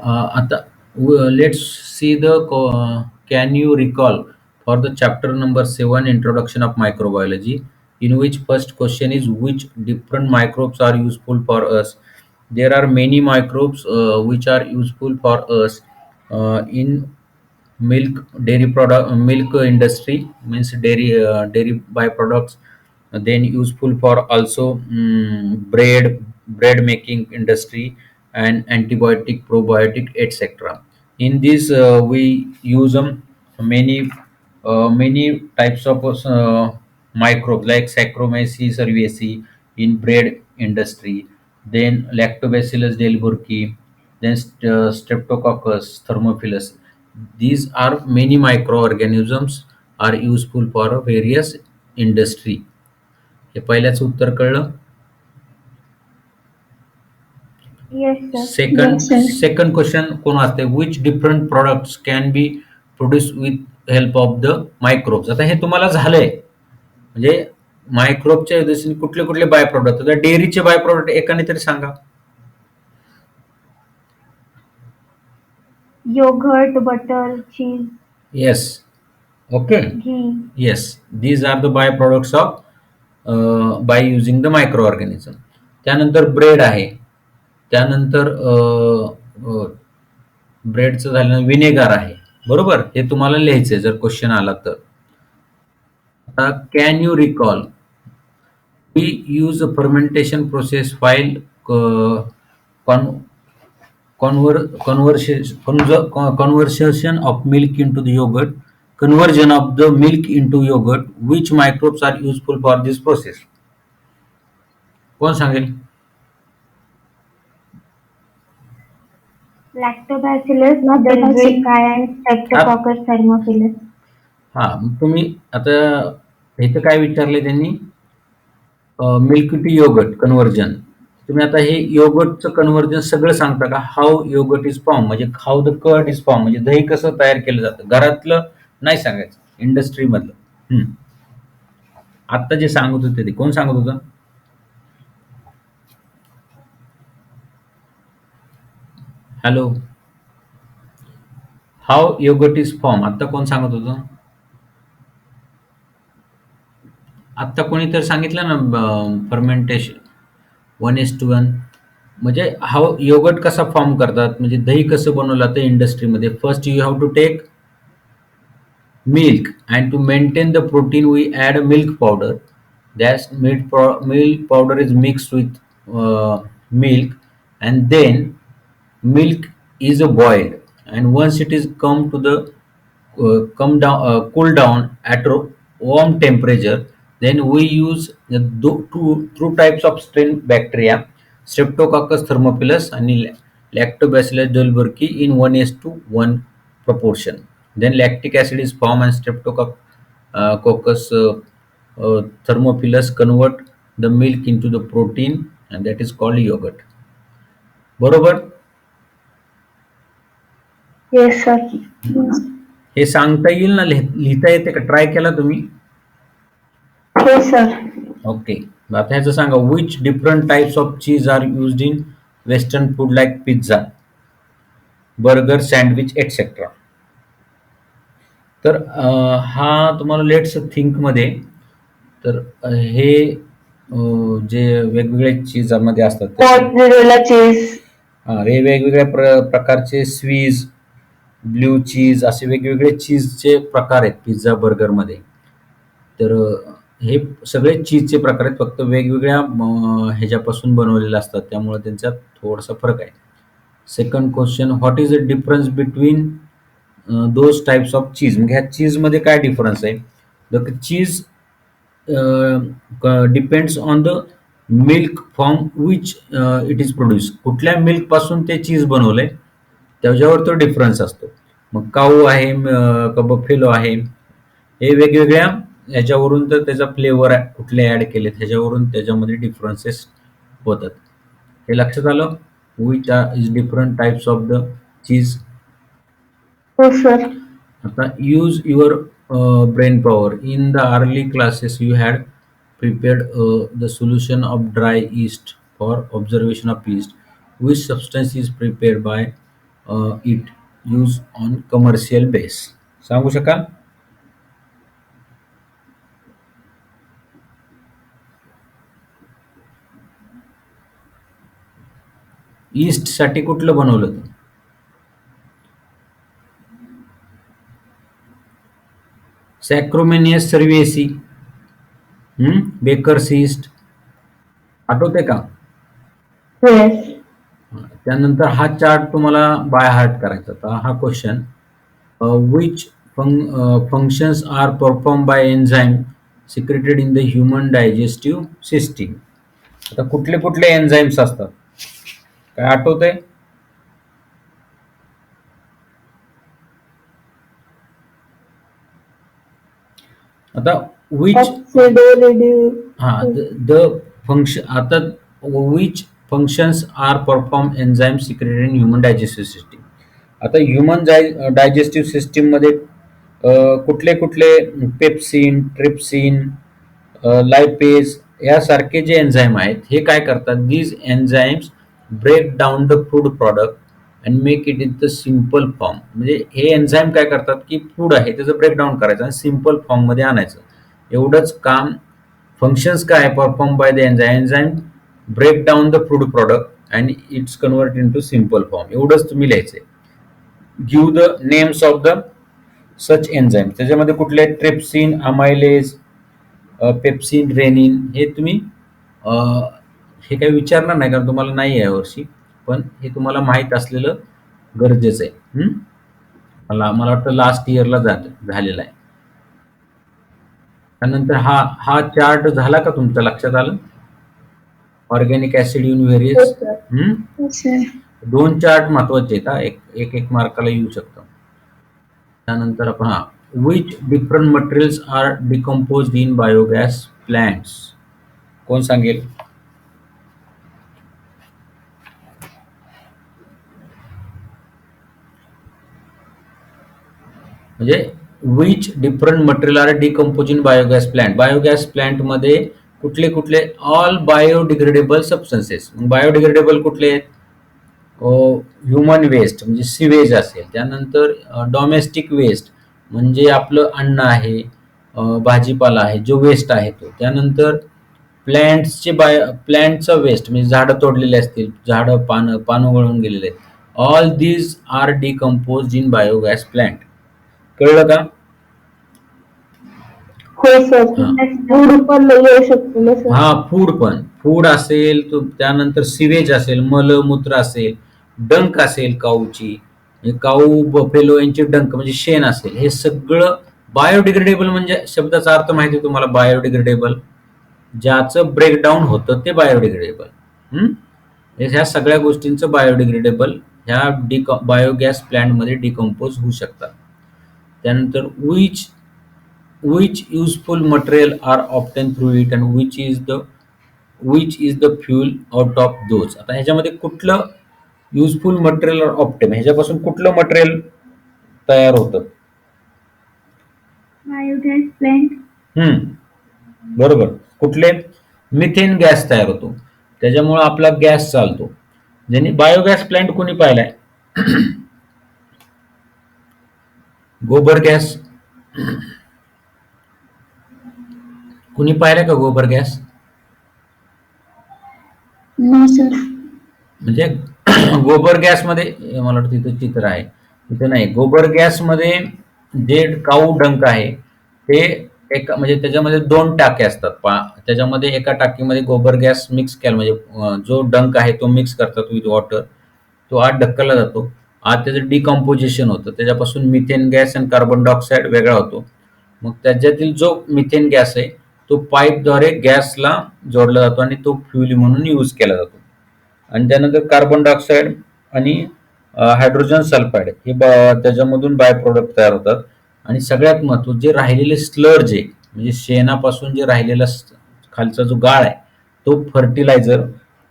Let's see can you recall for the chapter number 7 introduction of microbiology, in which first question is which different microbes are useful for us. There are many microbes which are useful for us in milk dairy product milk industry, means dairy byproducts, then useful for also bread making industry and antibiotic probiotic etc. In this we use many types of microbes like Saccharomyces cerevisiae in bread industry, then Lactobacillus delbrueckii, then Streptococcus thermophilus. These are many microorganisms are useful for various industry. हे पहिल्याचं उत्तर कळलं. Yes, sir. Second question कोण वाचते, which different products can be produce with help of the microbes. आता हे तुम्हाला झालंय म्हणजे मायक्रोबच्या दृष्टीने कुठले कुठले बाय प्रोडक्ट, आता डेअरीचे बाय प्रोडक्ट एकाने तरी सांगा. Yogurt, butter, cheese, yes. Okay. ghee. Yes, these are the by products of by using the microorganism. त्यानंतर ब्रेड आहे, त्यानंतर ब्रेडचं झालं विनेगर आहे. बरोबर, हे तुम्हाला लिहायचंय जर क्वेश्चन आला तर. आता can you recall, we use a fermentation process while conversion of milk into the yogurt, conversion of the milk into yogurt, which microbes are useful for this process. कोण सांगेल? Lactobacillus delbrueckii and Streptococcus thermophilus. हा, तुम्ही आता इथं काय विचारले त्यांनी, milk to yogurt conversion. तुम्ही आता हे योगर्टचं कन्व्हर्जन सगळं सांगता का, हाऊ योगर्ट इज फॉर्म, म्हणजे how the curd is form, म्हणजे दही कसं तयार केलं जातं. घरातलं नाही सांगायचं, इंडस्ट्री मधलं. आता जे सांगत होते ते कोण सांगत होतं? Hello, how yogurt is form आता कोण सांगत होतं? आत्ता कोणीतरी सांगितलं ना, फर्मेंटेशन 1:1, म्हणजे हाऊ योगर्ट कसा फॉर्म करतात, म्हणजे दही कसं बनवलं जातं इंडस्ट्रीमध्ये. First you have to take milk, and to maintain the protein we add milk powder. That milk powder is mixed with milk, and then milk is boiled, and once it is come down cool down at warm temperature, then we use two types of strain bacteria, Streptococcus thermophilus and Lactobacillus delbrueckii in 1:1 proportion. Then lactic acid is formed and Streptococcus thermophilus convert the milk into the protein, and that is called yogurt. बरोबर. Yes, sir. हे सांगता येईल ना, लिहिता येते का, try केला तुम्ही? Yes, sir. ओके. आता ह्याचं सांगा, which different types of cheese are used in western food like pizza, burger, sandwich etcetera. तर हा तुम्हाला लेट्स थिंक मध्ये, तर हे जे वेगवेगळे चीजमध्ये असतात चीज, हे वेगवेगळ्या प्रकारचे स्वीज, ब्ल्यू चीज, असे वेगवेगळे चीजचे प्रकार आहेत पिझ्झा बर्गरमध्ये. तर हे सगळे चीजचे प्रकार आहेत, फक्त वेगवेगळ्या ह्याच्यापासून बनवलेले असतात, त्यामुळे त्यांच्यात थोडासा फरक आहे. Second question, what is the difference between those types of cheese. मग ह्या चीजमध्ये काय डिफरन्स आहे? The cheese depends on the milk from which it is produce. कुठल्या मिल्क पासून ते चीज बनवलंय त्याच्यावर तो डिफरन्स असतो. मग काऊ आहे का बफेलो आहे, हे वेगवेगळ्या ह्याच्यावरून, तर त्याचा फ्लेवर कुठले ऍड केले त्याच्यावरून त्याच्यामध्ये डिफरन्सेस होतात. हे लक्षात आलं? Which is different types of the cheese. हो सर. आता use your brain power. In the early classes, you had prepared the solution of dry yeast for observation of yeast. Which substance is prepared by it use on commercial base. सांगू शकाल? East साठी कुठलं बनवलं होतं? सॅक्रोमेनियस सर्व्हिएसी, bakers east, आठवते का? Yes. त्यानंतर हा चार्ट तुम्हाला बाय हार्ट करायचा होता. हा question, which functions are performed by enzyme secreted in the human digestive system. आता कुठले कुठले एन्झाईम्स असतात, काय आठवतंय? आता विच हा द फंक्शन, आता which functions are perform enzyme secreted in human digestive system. आता ह्युमन डायजेस्टिव्ह सिस्टीम मध्ये कुठले कुठले पेप्सिन, ट्रिप्सिन, लायपेज यासारखे जे एन्झाईम आहेत, हे काय करतात? These enzymes break down the food product and make it in the simple form. म्हणजे हे एन्झाईम काय करतात की फूड आहे त्याचं ब्रेकडाऊन करायचं आणि सिम्पल फॉर्ममध्ये आणायचं, एवढंच काम. फंक्शन्स काय perform by the enzyme, enzyme break down the food product and it's convert into simple form, एवढंच तुम्ही लिहायचंय. Give the names of the such enzyme. त्याच्यामध्ये कुठले? Trypsin, amylase, pepsin, rennin. हे तुम्ही हे काही विचारणार नाही कारण तुम्हाला नाही आहे यावर्षी, पण हे तुम्हाला माहीत असलेलं गरजेचं आहे. मला वाटतं लास्ट इयरला झालेला आहे. त्यानंतर हा हा चार्ट झाला का तुमच्या लक्षात आलं? Organic acid in various. Yes, sir. दोन चार्ट महत्वाचे आहेत हा, एक एक एक मार्काला येऊ शकतं. त्यानंतर आपण हा, which different materials are decompose in biogas plants. कोण सांगेल? म्हणजे which different material are decompose in biogas plant. Biogas plant मध्ये कुठले कुठले? All biodegradable substances. बायोडिग्रेडेबल कुठले आहेत? ह्युमन वेस्ट म्हणजे सिवेज असेल, त्यानंतर डॉमेस्टिक वेस्ट म्हणजे आपलं अन्न आहे, भाजीपाला आहे, जो वेस्ट आहे तो. त्यानंतर प्लॅन्टचा वेस्ट म्हणजे झाडं तोडलेले असतील, झाडं पानं गळून गेलेले आहेत. All these are decompose in biogas plant. कळलं का? हो सर. फूड पण येऊ शकतो ना सर? हा, फूड पण, फूड असेल त्यानंतर सिवेज असेल, मलमूत्र असेल, डंक असेल काऊची, काऊ बफेलो यांचे डंक म्हणजे शेण असेल, हे सगळं बायोडिग्रेडेबल. म्हणजे शब्दाचा अर्थ माहिती तुम्हाला? बायोडिग्रेडेबल ज्याचं ब्रेकडाऊन होतं ते बायोडिग्रेडेबल. ह्या सगळ्या गोष्टींचं बायोडिग्रेडेबल ह्या बायोगॅस प्लांटमध्ये डिकम्पोज होऊ शकतात. त्यानंतर which useful material are obtained through it and which is the fuel out of those. आता ह्याच्यामध्ये कुठलं युजफुल मटेरियल ऑप्टेम, ह्याच्यापासून कुठलं मटेरियल तयार होतं? Biogas plant. बरोबर. कुठले? मिथेन गॅस तयार होतो, त्याच्यामुळे आपला गॅस चालतो. ज्यांनी बायोगॅस प्लांट कोणी पाहिलाय? गोबर गॅस कुणी पाहिलाय का? गोबर गॅस नो सर. म्हणजे गोबर गॅसमध्ये मला वाटतं तिथं चित्र आहे, तिथे नाही. गोबर गॅसमध्ये जे काऊ डंक आहे ते म्हणजे त्याच्यामध्ये दोन टाके असतात. त्याच्यामध्ये एका टाकीमध्ये गोबर गॅस मिक्स केला म्हणजे जो डंक आहे तो मिक्स करतात विथ वॉटर, तो आत ढकलला जातो. आत त्याचं डिकम्पोजिशन होतं, त्याच्यापासून मिथेन गॅस आणि कार्बन डायऑक्साईड वेगळा होतो. मग त्याच्यातील जो मिथेन गॅस आहे तो पाईपद्वारे गॅसला जोडला जातो आणि तो फ्युल म्हणून यूज केला जातो. आणि त्यानंतर कार्बन डायऑक्साईड आणि हायड्रोजन सल्फाईड हे त्याच्यामधून बाय प्रोडक्ट तयार होतात. आणि सगळ्यात महत्त्वाचं जे राहिलेले स्लर्ज आहे म्हणजे शेणापासून जे राहिलेला खालचा जो गाळ आहे तो फर्टिलायझर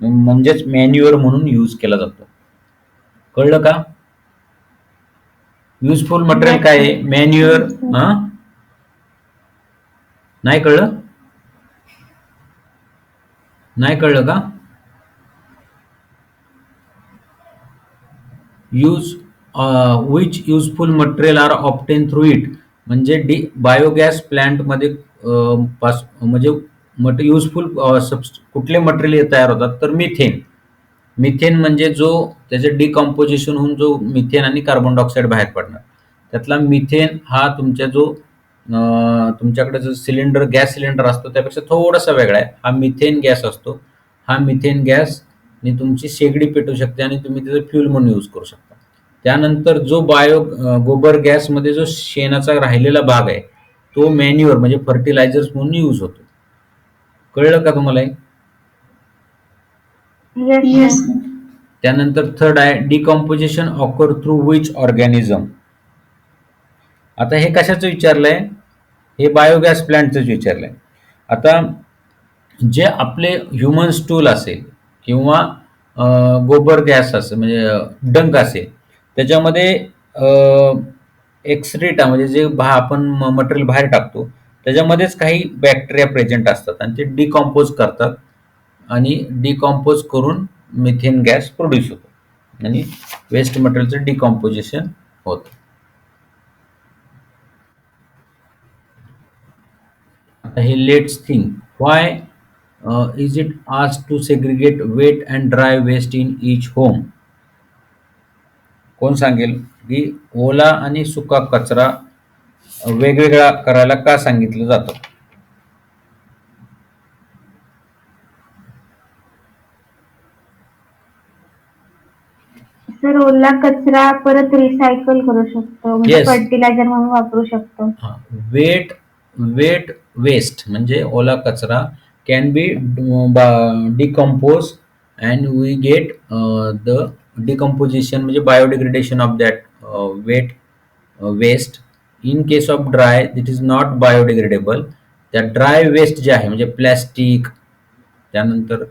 म्हणजेच मॅन्युअर म्हणून यूज केला जातो. कळलं का? युजफुल मटेरियल काय आहे? मॅन्युअर. नाही कळलं? नाही कळलं का? Which useful material are obtain through it. म्हणजे बायोगॅस प्लांटमध्ये म्हणजे युजफुल कुठले मटेरियल तयार होतात, तर मिथेन. मिथेन म्हणजे जो त्याचे डिकम्पोजिशन होऊन जो मिथेन आणि कार्बन डायऑक्साईड बाहेर पडणार, त्यातला मिथेन हा तुमच्या जो तुमच्याकडे जो गॅस सिलेंडर असतो त्यापेक्षा थोडासा वेगळा आहे. हा मिथेन गॅस असतो. हा मिथेन गॅस तुमची शेगडी पेटू शकते आणि तुम्ही त्याचं फ्यूल म्हणून यूज करू शकता. त्यानंतर जो गोबर गॅसमध्ये जो शेणाचा राहिलेला भाग आहे तो मॅन्युअर म्हणजे फर्टिलायझर्स म्हणून यूज होतो. कळलं का तुम्हाला हे? Yes Yes, sir. sir. त्यानंतर थर्ड आहे decomposition occur through which organism. आता हे कशाचं विचारलंय? हे बायोगॅस प्लांटच विचारलंय. आता जे आपले ह्युमन स्टूल असेल किंवा गोबर गॅस असेल म्हणजे डंक असेल, त्याच्यामध्ये एक्सक्रीटा म्हणजे जे आपण मटेरियल बाहेर टाकतो त्याच्यामध्येच काही बॅक्टेरिया प्रेझेंट असतात आणि ते डिकम्पोज करतात आणि डिकम्पोज करून मिथेन गॅस प्रोड्यूस होतो आणि वेस्ट मटेरियलचं डिकम्पोजिशन होतं. आता हे let's think why is it asked to segregate wet and dry waste in each home. कोण सांगेल की ओला आणि सुका कचरा वेगवेगळा करायला का सांगितलं जातं? सर, ओला कचरा परत रिसायकल करू शकतो, म्हणजे येस. फर्टिलायझर म्हणून वापरू शकतो. वेट वेट वेस्ट म्हणजे ओला कचरा can be decompose and we get the decomposition म्हणजे biodegradation of that wet waste. In case of dry it is not biodegradable. त्या ड्राय वेस्ट जे आहे म्हणजे प्लॅस्टिक, त्यानंतर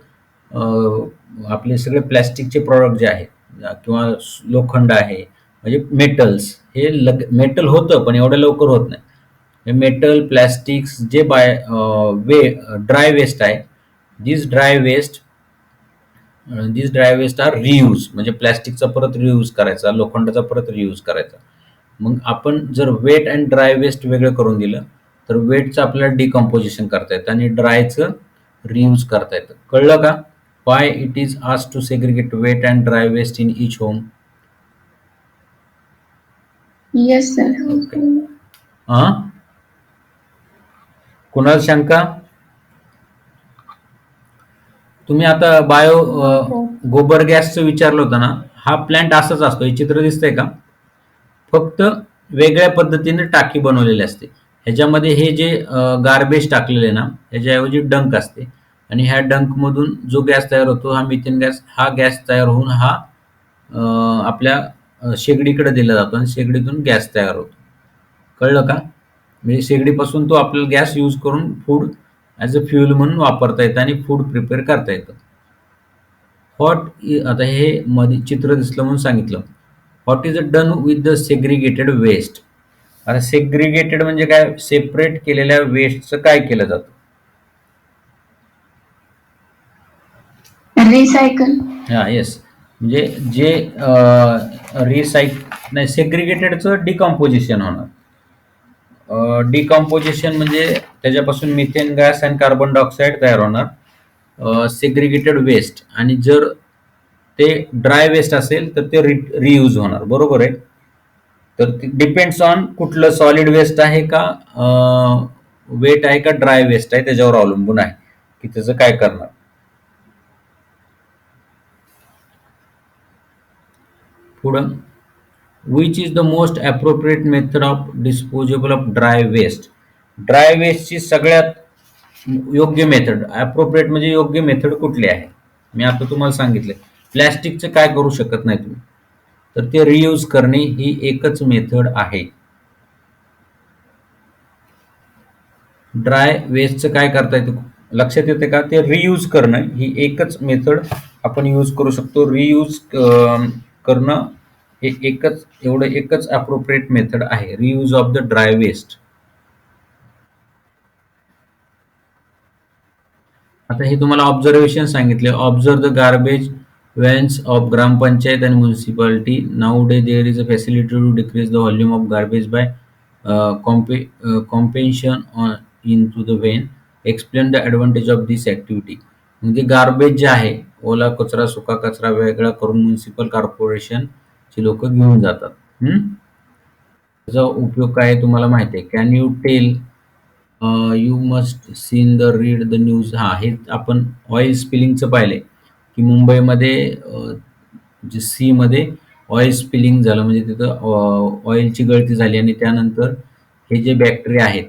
आपले सगळे प्लॅस्टिकचे प्रॉडक्ट जे आहेत किंवा लोखंड आहे म्हणजे मेटल्स, हे मेटल होतं पण एवढं लवकर होत नाही. हे मेटल प्लॅस्टिक्स जे ड्राय वेस्ट आहे, दिस ड्राय वेस्ट आर रियूज. म्हणजे प्लॅस्टिकचा परत रियूज करायचा, लोखंडाचा परत रियूज करायचा. मग आपण जर वेट अँड ड्राय वेस्ट वेगळं करून दिलं तर वेटचं आपल्याला डिकम्पोजिशन करता येतं आणि ड्रायचं रियूज करता येतं. कळलं का? Why it is asked to segregate wet and dry waste in each home. Yes, sir. हा, कुणाला शंका? तुम्ही आता गोबर गॅसचं विचारलं होतं ना, हा प्लांट असाच असतो. हे चित्र दिसतंय का? फक्त वेगळ्या पद्धतीने टाकी बनवलेली असते. ह्याच्यामध्ये हे जे गार्बेज टाकलेले ना ह्याच्याऐवजी डंक असते आणि ह्या डंक मधून जो गॅस तयार होतो हा मिथेन गॅस. हा गॅस तयार होऊन हा आपल्या शेगडीकडे दिला जातो आणि शेगडीतून गॅस तयार होतो. कळलं का? म्हणजे शेगडीपासून तो आपल्याला गॅस यूज करून फूड ॲज अ फ्युल म्हणून वापरता येतं आणि फूड प्रिपेअर करता येतं. आता हे मध्ये चित्र दिसलं म्हणून सांगितलं. What is done with the segregated waste. आता सेग्रिगेटेड म्हणजे काय? सेपरेट केलेल्या वेस्टचं काय केलं जातं? Recycle. हा, येस. म्हणजे जे नाही, सेग्रिगेटेडचं डिकम्पोजिशन होणार. डिकम्पोजिशन म्हणजे त्याच्यापासून मिथेन गॅस आणि कार्बन डायऑक्साईड तयार होणार सेग्रिगेटेड वेस्ट. आणि जर ते ड्राय वेस्ट असेल तर ते रियूज होणार. बरोबर आहे. तर डिपेंड्स ऑन कुठलं सॉलिड वेस्ट आहे का वेट आहे का ड्राय वेस्ट आहे त्याच्यावर अवलंबून आहे की त्याचं काय करणार. पुढं, which is the most appropriate method of disposable of dry waste. Dry वेस्टची सगळ्यात योग्य मेथड, अप्रोप्रिएट म्हणजे योग्य मेथड कुठली आहे? मी आता तुम्हाला सांगितलंय. प्लॅस्टिकचं काय करू शकत नाही तुम्ही, तर ते रियूज करणे ही एकच मेथड आहे. ड्राय वेस्टचं काय करता येतं लक्षात येते का? ते रियूज करणं ही एकच मेथड आपण यूज करू शकतो. रियूज करणं हे एकच अप्रोप्रिएट मेथड आहे, reuse of the dry waste. आता हे तुम्हाला ऑब्झर्वेशन सांगितले. Observe the garbage Vans of Gram Panchayat and municipality. Nowadays, there is a facility to decrease the volume of garbage by compensation into the vein. Explain the advantage of this activity. म्हणजे garbage जे आहे, ओला कचरा सुका कचरा वेगळा करून municipal कॉर्पोरेशनची लोक घेऊन जातात. त्याचा उपयोग काय आहे तुम्हाला माहिती आहे. Can you tell you must seen the read the news. हा, हे आपण ऑइल स्पिलिंगचं पाहिलंय की मुंबईमध्ये जे सी मध्ये ऑइल स्पिलिंग झालं, म्हणजे तिथं ऑइलची गळती झाली आणि त्यानंतर हे जे बॅक्टेरिया आहेत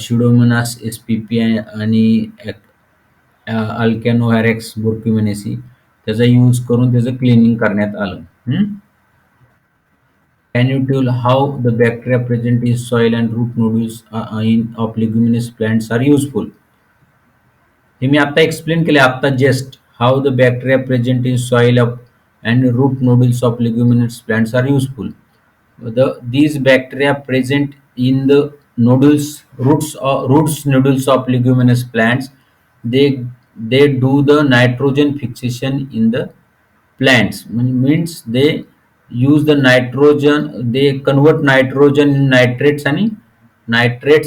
शिडोमोनास एसपीपी आणि अल्कॅनोव्हॅरेक्स बुर्किमेनेसी, त्याचा यूज करून त्याचं क्लिनिंग करण्यात आलं. Can you tell how the bacteria present in soil and root nodules of leguminous plants are useful? हे मी आता एक्सप्लेन केले आता just. How the bacteria present in soil and root nodules of leguminous plants are useful. These bacteria present in the roots nodules of leguminous plants, they do the nitrogen fixation in the plants. Means they use the nitrogen, they convert nitrogen in nitrite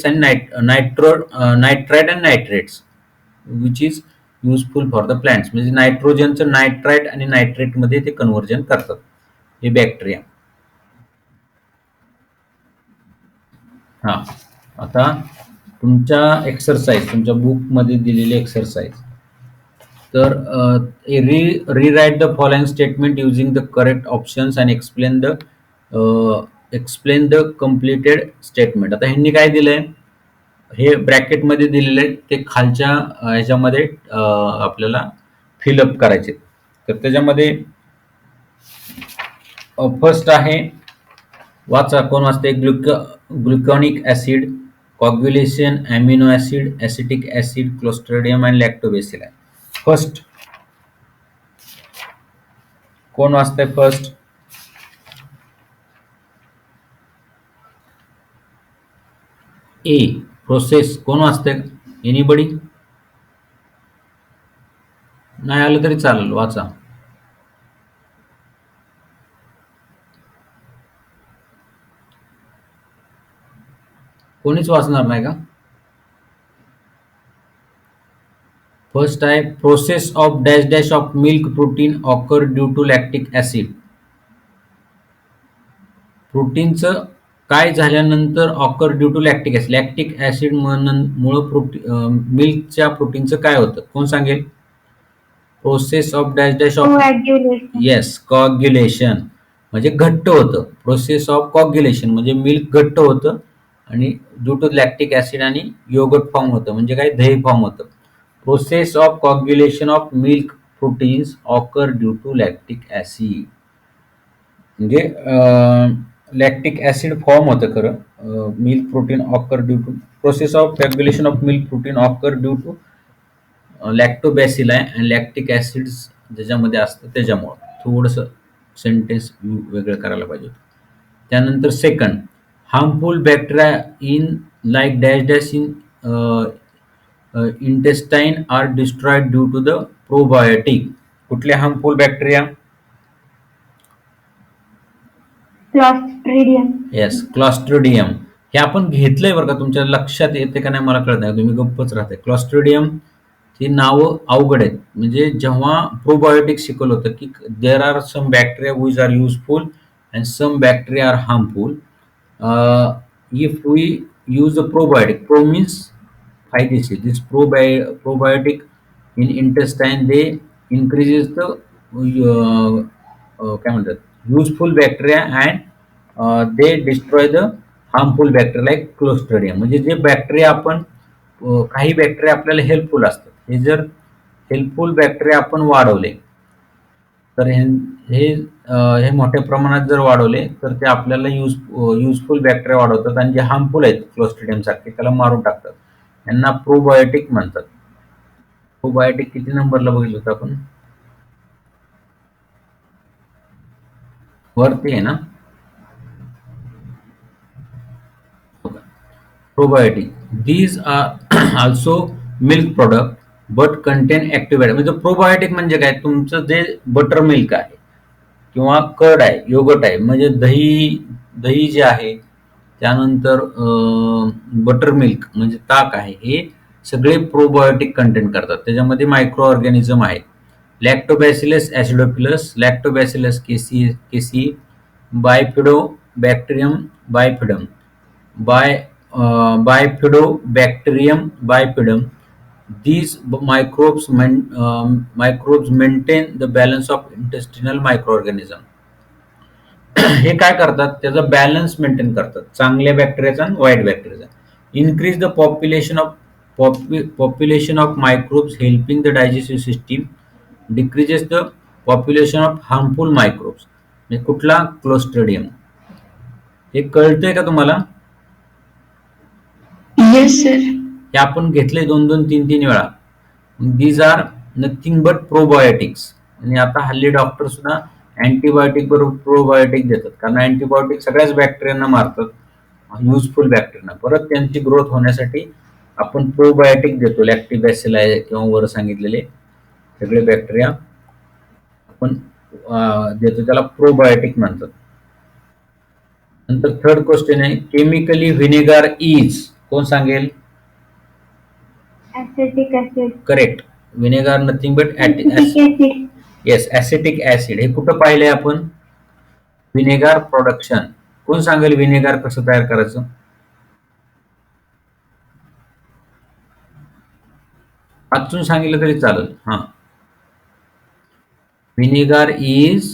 and nitrates, which is useful for the plants. म्हणजे नायट्रोजनचं nitrite आणि nitrate मध्ये ते conversion करतात हे bacteria. हा, आता तुमच्या exercise, तुमच्या बुकमध्ये दिलेली एक्सरसाइज. तर rewrite the following statement using the correct options and explain the completed statement. आता ह्यांनी काय दिलंय, हे ब्रॅकेटमध्ये दिलेले आहे, ते खालच्या ह्याच्यामध्ये आपल्याला फिलअप करायचे. तर त्याच्यामध्ये फर्स्ट आहे, वाचा, कोण वाचते. Gluconic acid, coagulation, amino acid, acetic acid, clostridium and lactobacilli आहे. फर्स्ट कोण वाचतंय फर्स्ट? ए, प्रोसेस. कोण वाचतंय? एनीबडी? नाही आलं तरी चालेल, वाचा. कोणीच वाचणार नाही का? फर्स्ट आहे, process of dash dash of milk protein occur due to lactic acid. प्रोटीनचं काय झाल्यानंतर occur due to lactic acid. Lactic acid मुळे मिल्कच्या प्रोटीनचं काय होतं, कोण सांगेल? Process of dash dash of, yes, coagulation म्हणजे घट्ट होतं. प्रोसेस ऑफ कॉग्युलेशन म्हणजे मिल्क घट्ट होतं आणि ड्यू टू लॅक्टिक ऍसिड आणि योगर्ट फॉर्म होतं, म्हणजे काय, दही फॉर्म होतं. Process of coagulation of milk proteins occur due to lactic acid. म्हणजे लॅक्टिक ऍसिड फॉर्म होतं खरं. Milk protein occur due to, process of coagulation of milk protein occur due to lactobacilli आहे आणि लॅक्टिक ऍसिड ज्याच्यामध्ये असतं त्याच्यामुळं. थोडंसं sentence वेगळं करायला पाहिजे. त्यानंतर second, harmful bacteria in like dash dash in intestine are destroyed due to the probiotic. कुठले harmful bacteria? Clostridium. Yes, clostridium. हे आपण घेतलंय बरं का, तुमच्या लक्षात येते का नाही मला कळत नाही, तुम्ही गप्पच राहते. क्लॉस्ट्रिडियम ही नावं अवघड आहेत. म्हणजे जेव्हा प्रोबायोटिक शिकवलं होतं की there are some bacteria which are useful and some bacteria are harmful. If we use a probiotic, pro means फायदेशीर, this probiotic in intestine they increases the काय म्हणतात, useful bacteria and they destroy the harmful bacteria like clostridium. म्हणजे जे bacteria आपण काही bacteria आपल्याला helpful असतात, हे जर हेल्पफुल बॅक्टेरिया आपण वाढवले तर हे मोठ्या प्रमाणात जर वाढवले तर ते आपल्याला युजफुल बॅक्टेरिया वाढवतात आणि जे हार्मफुल आहेत क्लोस्ट्रिडियम सारखे त्याला मारून टाकतात. यांना प्रोबायोटिक म्हणतात. प्रोबायोटिक किती नंबरला बघितलं होतं आपण? वरती आहे ना probiotic. These are also milk product. But content active म्हणजे प्रोबायोटिक म्हणजे काय, तुमचं जे बटर मिल्क आहे किंवा कर्ड आहे, योगर्ट आहे, म्हणजे दही दही जे आहे, त्यानंतर बटर मिल्क म्हणजे ताक आहे, हे सगळे प्रोबायोटिक कंटेंट करतात. त्याच्यामध्ये मायक्रो ऑर्गॅनिझम आहेत. Lactobacillus acidophilus, lactobacillus casei, bifido bacterium bifidum, bifidobacterium bifidum. These microbes maintain the balance of intestinal microorganism. हे काय करतात, त्याचा बॅलन्स मेंटेन करतात, चांगल्या बॅक्टेरियाचा आणि वाईट बॅक्टेरियाचा. Increase the population of microbes helping the digestive system, decreases the population of harmful microbes. म्हणजे कुठला, क्लोस्ट्रिडियम. हे कळतंय का तुम्हाला? Yes, sir. हे आपण घेतले 2-2, 3-3 वेळा. These are nothing but probiotics. आणि आता हल्ली डॉक्टर सुद्धा अँटीबायोटिक बरोबर प्रोबायोटिक देतात, कारण अँटीबायोटिक सगळ्याच बॅक्टेरियांना मारतात, युजफुल बॅक्टेरियांना. परत त्यांची ग्रोथ होण्यासाठी आपण प्रोबायोटिक देतो, लॅक्टिबॅसिलाई किंवा वर सांगितलेले सगळे बॅक्टेरिया आपण देतो, त्याला प्रोबायोटिक म्हणतात. नंतर थर्ड क्वेश्चन आहे, केमिकली व्हिनेगार इज, कोण सांगेल? Acetic acid. Correct. Vinegar nothing but acetic acid. Yes, acetic acid. हे कुठं पाहिलंय आपण? Vinegar production. कोण सांगेल व्हिनेगार कसं तयार करायचं? वाचून सांगितलं तरी चालेल. हा, व्हिनेगार इज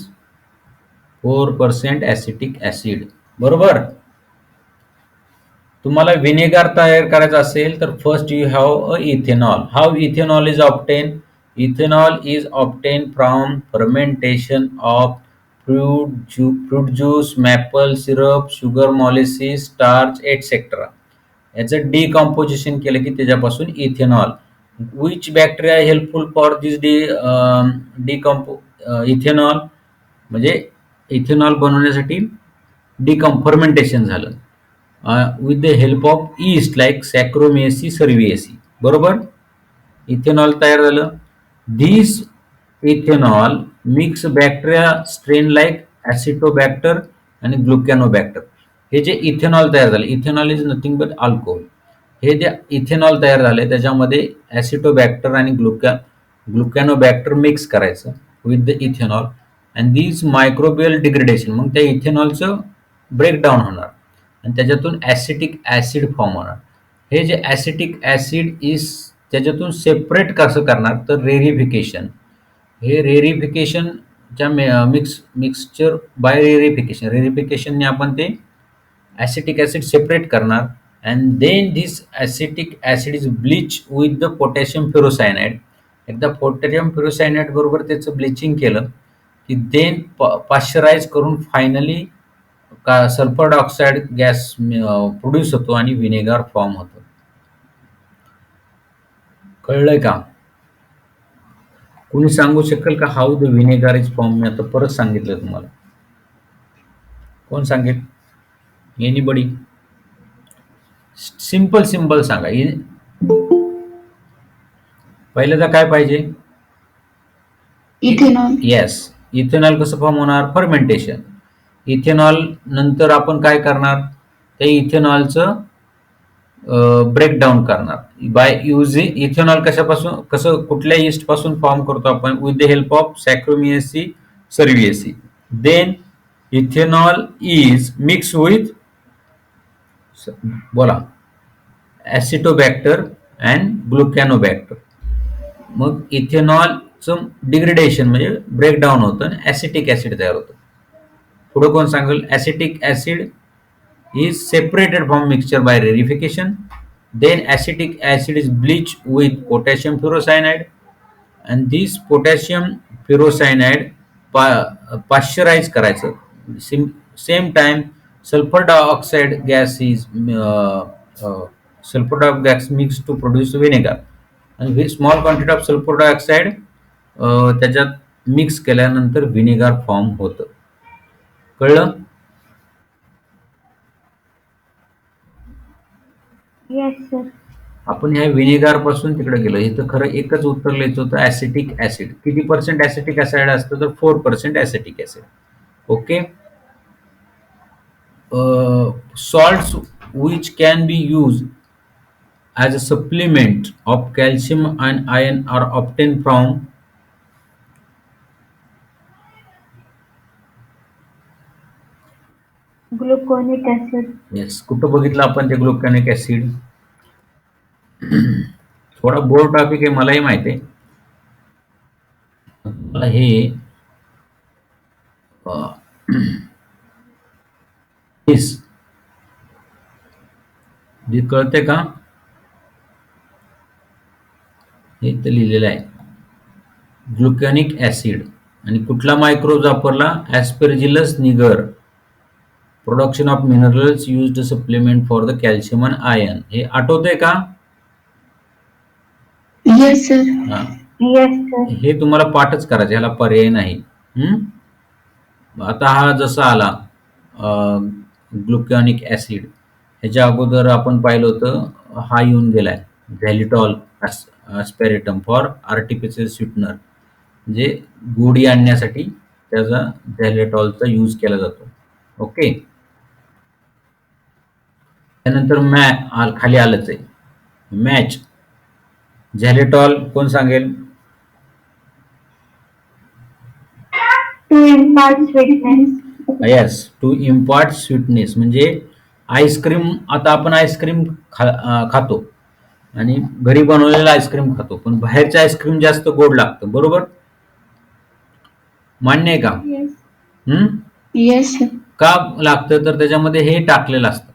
4% ऍसिटिक ऍसिड. बरोबर. तुम्हाला व्हिनेगार तयार करायचं असेल तर first you have a ethanol. How ethanol is obtain? Ethanol is obtain from fermentation of fruit juice, maple syrup, sugar molasses, starch etcetera. याचं डिकॉम्पोजिशन केलं की त्याच्यापासून ethanol. Which bacteria helpful for this ethanol? म्हणजे ethanol बनवण्यासाठी fermentation झालं with the help of yeast like saccharomyces cerevisiae. बरोबर. Ethanol तयार झालं. This ethanol mix bacteria strain like acetobacter आणि ग्लुकॅनोबॅक्टर. हे जे इथेनॉल तयार झालं, ethanol is nothing but alcohol. हे जे इथेनॉल तयार झाले त्याच्यामध्ये ॲसिटोबॅक्टर आणि ग्लुकॅनोबॅक्टर मिक्स करायचं with the ethanol, and these microbial degradation, मग त्या इथेनॉलचं ब्रेकडाऊन होणार आणि त्याच्यातून ॲसिटिक ॲसिड फॉर्म होणार. हे जे ॲसिटिक ॲसिड इज त्याच्यातून सेपरेट कसं करणार, तर रेरिफिकेशन. हे रेरिफिकेशनच्या मिक्सचर बाय रेरिफिकेशनने आपण ते ॲसिटिक ॲसिड सेपरेट करणार. And then this acetic acid is bleach with the potassium ferrocyanide. एकदा पोटॅशियम फेरोसायनाइड बरोबर त्याचं ब्लिचिंग केलं की देन पाश्चराइज करून फायनली का सल्फर डायऑक्साईड गॅस प्रोड्यूस होतो आणि व्हिनेगार फॉर्म होतो. कळलंय का? कुणी सांगू शकेल का how the vinegar is form? मी आता परत सांगितलं तुम्हाला. कोण सांगेल? एनीबडी? सिंपल सिंपल सांगा. पहिलं तर काय पाहिजे? Ethanol. येस. इथेनॉल कसं फॉर्म होणार? फर्मेंटेशन. इथेनॉल नंतर आपण काय करणार? त्या इथेनॉलचं ब्रेकडाऊन करणार बाय युझिंग इथेनॉल. कशापासून, कसं, कुठल्या ईस्ट पासून फॉर्म करतो आपण? With the help of saccharomyces cerevisiae. Then ethanol is mix with, बोला, ॲसिटोबॅक्टर अँड ग्लुकॅनोबॅक्टर. मग इथेनॉलचं डिग्रेडेशन म्हणजे ब्रेकडाऊन होतं आणि ॲसिटिक ॲसिड तयार होतं. पुढं कोण सांगेल? Acetic acid is separated from mixture by rarefication. Then acetic acid is bleached with potassium ferrocyanide, and this potassium ferrocyanide pasteurize करायचं. Same time sulfur dioxide gas is sulfur dioxide gas mixed to produce vinegar, and with small quantity of sulfur dioxide त्याच्यात mix केल्यानंतर vinegar form होतं. कळलं? Yes sir. आपण ह्या vinegar पासून तिकडे गेलो. इथं खरं एकच उत्तर लिहायचं होतं, ऍसिटिक ऍसिड. किती पर्सेंट ऍसिटिक ऍसिड असतं? तर 4% acetic acid. Okay. Salts which can be used as a supplement of calcium and iron are obtained from. Gluconic acid. Yes, कुठं बघितलं आपण ते ग्लुकॅनिक ऍसिड? थोडा बोर टॉपिक आहे, मलाही माहिती आहे. मला हे this जे कळते का, हे इथं लिहिलेलं आहे ग्लुकॅनिक ऍसिड. आणि कुठला मायक्रोज वापरला? Aspergillus niger. Production of minerals used supplement for the calcium and iron. हे आठवतंय का? Yes, sir. हा, येस सर. हे तुम्हाला पाठच करायचं, ह्याला पर्याय नाही. आता हा जसा आला ग्लुकॅनिक ऍसिड, ह्याच्या अगोदर आपण पाहिलं होतं, हा येऊन गेलाय झॅलिटॉल ॲस्पेरेटम फॉर आर्टिफिशियल स्वीटनर, म्हणजे गोडी आणण्यासाठी त्याचा झॅलिटॉलचा यूज केला जातो. ओके. त्यानंतर खाली आलंच आहे मॅच. झॅलिटॉल कोण सांगेल? To impart sweetness. Yes, to impart sweetness. म्हणजे आईस्क्रीम, आता आपण आईस्क्रीम खातो आणि घरी बनवलेलं आईस्क्रीम खातो, पण बाहेरचं आईस्क्रीम जास्त गोड लागतं, बरोबर? मान्य आहे का? येस. Yes, sir. का लागतं? तर त्याच्यामध्ये हे टाकलेलं असतं,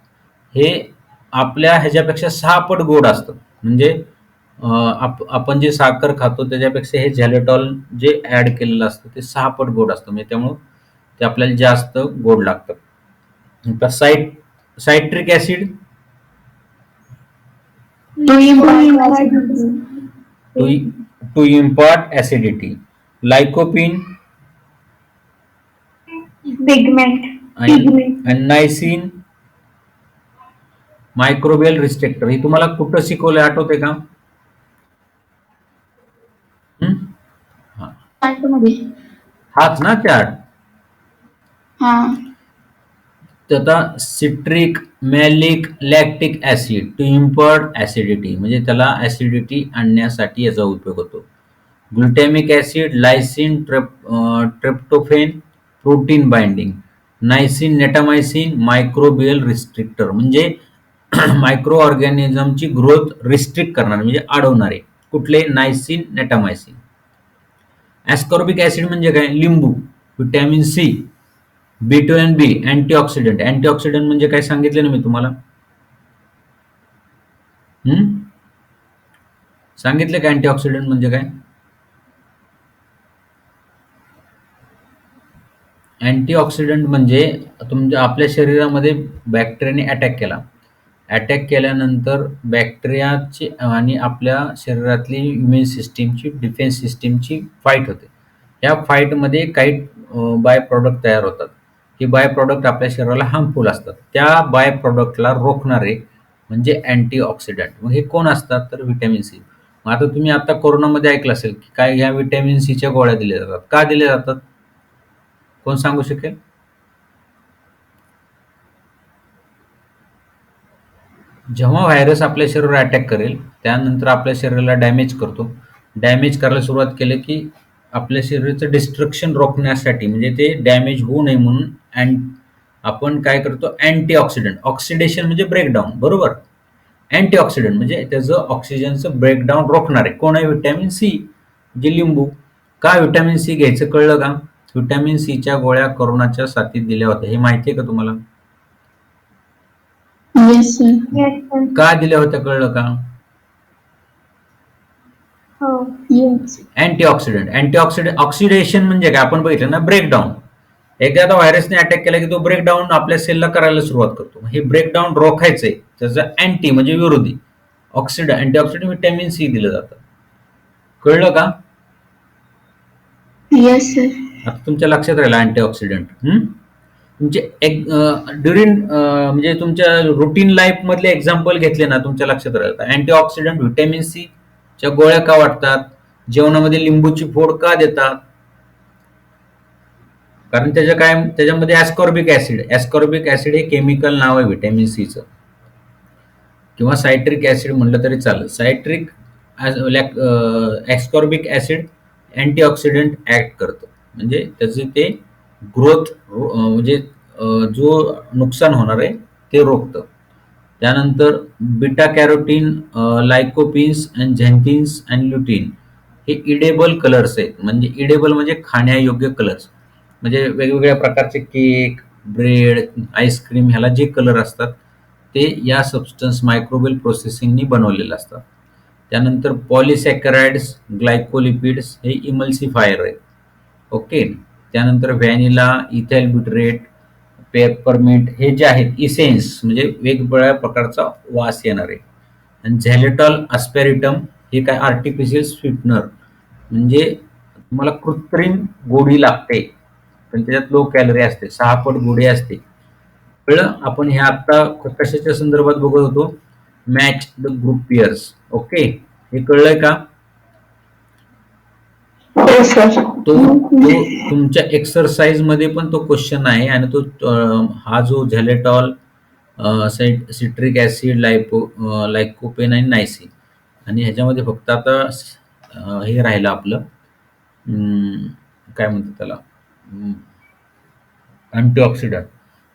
हे आपल्या ह्याच्यापेक्षा 6 पट गोड असतं. म्हणजे आपण जे साखर खातो त्याच्यापेक्षा हे झॅलिटॉल जे ऍड केलेलं असतं ते 6 पट गोड असतं, म्हणजे त्यामुळं ते आपल्याला जास्त गोड लागतं. आता citric acid, To impart to to impart acidity. Lycopene pigment. आणि नायसिन मायक्रोबियल रिस्ट्रिक्टर. हे तुम्हाला कुठं शिकवलंय, आठवते का? हं? हा, मध्ये. हाच ना चार्ट. हा. तर आता citric, malic, lactic acid to impart acidity, म्हणजे त्याला ऍसिडिटी आणण्यासाठी याचा उपयोग होतो. Glutamic acid, lysine, tryptophan, protein binding. Nisin, natamycin, microbial restrictor, म्हणजे मायक्रो ऑर्गॅनिझमची ग्रोथ रिस्ट्रिक्ट करणारे, म्हणजे अडवणारे. कुठले? नायसिन, नेटामायसिन. ॲस्कॉर्बिक ऍसिड म्हणजे काय? लिंबू. व्हिटॅमिन सी, B12 बी, अँटीऑक्सिडंट. अँटीऑक्सिडंट म्हणजे काय सांगितलं ना मी तुम्हाला? सांगितलं का अँटीऑक्सिडंट म्हणजे काय? अँटीऑक्सिडंट म्हणजे तुमच्या आपल्या शरीरामध्ये बॅक्टेरियाने अटॅक केल्यानंतर बॅक्टेरियाची आणि आपल्या शरीरातली इम्युन सिस्टीमची, डिफेन्स सिस्टीमची फाईट होते. या फाईटमध्ये काही बाय प्रॉडक्ट तयार होतात. हे बाय प्रॉडक्ट आपल्या शरीराला हार्मफुल असतात. त्या बाय प्रॉडक्टला रोखणारे म्हणजे अँटीऑक्सिडंट. मग हे कोण असतात? तर व्हिटॅमिन सी. मग आता तुम्ही आता कोरोनामध्ये ऐकलं असेल की काय, ह्या व्हिटॅमिन सीच्या गोळ्या दिल्या जातात. का दिल्या जातात? कोण सांगू शकेल? जेव्हा व्हायरस आपल्या शरीरावर अटॅक करेल, त्यानंतर आपल्या शरीराला डॅमेज करतो. डॅमेज करायला सुरुवात केलं की आपल्या शरीराचं डिस्ट्रक्शन रोखण्यासाठी, म्हणजे ते डॅमेज होऊ नये म्हणून, आपण काय करतो? अँटीऑक्सिडंट. ऑक्सिडेशन म्हणजे ब्रेकडाऊन, बरोबर? अँटीऑक्सिडंट म्हणजे त्याचं ऑक्सिजनचं ब्रेकडाऊन रोखणारे कोण आहे? व्हिटॅमिन सी, जे लिंबू. का व्हिटॅमिन सी घ्यायचं कळलं का? व्हिटॅमिन सीच्या गोळ्या कोरोनाच्या साथीत दिल्या होत्या, हे माहिती आहे का तुम्हाला? Yes, sir. Yes sir. का दिल्या होत्या कळलं का? हो. Yes. अँटीऑक्सिडंट. ऑक्सिडेशन म्हणजे काय? आपण बघितलं ना, ब्रेकडाऊन. एकदा व्हायरसने अटॅक केला की तो ब्रेकडाऊन आपल्या सेलला करायला सुरुवात करतो. हे ब्रेकडाऊन रोखायचंय, त्याचं अँटी म्हणजे विरोधी अँटीऑक्सिडंट व्हिटॅमिन सी दिलं जातं. कळलं का? Yes, sir. आता तुमच्या लक्षात राहिलं अँटीऑक्सिडंट. तुमचे ड्युरिंग म्हणजे तुमच्या रुटीन लाईफ मधले एक्झाम्पल घेतले ना तुमच्या लक्षात राहतात. अँटीऑक्सिडंट व्हिटॅमिन सी च्या गोळ्या का वाटतात? जेवणामध्ये लिंबूची फोड का देतात? कारण त्याच्यामध्ये ऍस्कॉर्बिक ऍसिड हे केमिकल नाव आहे व्हिटॅमिन सीचं, किंवा सायट्रिक ऍसिड म्हटलं तरी चालेल. सायट्रिक ऍस्कॉर्बिक ऍसिड अँटीऑक्सिडंट ऍक्ट करतं, म्हणजे त्याचे ते ग्रोथ म्हणजे जो नुकसान होणार आहे ते रोखतं. त्यानंतर बीटा कॅरोटीन, लायकोपिन्स अँड झॅन्थिन्स अँड ल्युटीन हे इडेबल कलर्स आहेत. म्हणजे इडेबल म्हणजे खाण्यायोग्य कलर्स, म्हणजे वेगवेगळ्या प्रकारचे केक, ब्रेड, आईस्क्रीम ह्याला जे कलर असतात ते या सबस्टन्स मायक्रोबियल प्रोसेसिंगनी बनवलेले असतात. त्यानंतर पॉलिसॅकराइड्स, ग्लायकोलिपिड्स हे इमल्सिफायर आहेत. ओके. त्यानंतर व्हॅनिला, इथाइल ब्युटरेट, पेपरमिंट हे जे आहेत इसेन्स, म्हणजे वेगवेगळ्या प्रकारचा वास येणार आहे. आणि झॅलेटॉल अस्पॅरिटम हे काय आर्टिफिशियल स्वीटनर, म्हणजे तुम्हाला कृत्रिम गोडी लागते पण त्याच्यात लो कॅलरी असते, 6 पट गोडी असते. कळलं? आपण हे आता कशाच्या संदर्भात बघत होतो? Match the group pairs. Okay, हे कळलंय का? हो सर. तो तुमच्या एक्सरसाइज मध्ये पण तो क्वेश्चन आहे. आणि तो हा जो झॅलेटॉल, सिट्रिक ऍसिड, लायकोपेन आणि नायसिन, आणि ह्याच्यामध्ये फक्त आता हे राहिलं आपलं काय म्हणतात त्याला, अँटीऑक्सिडंट,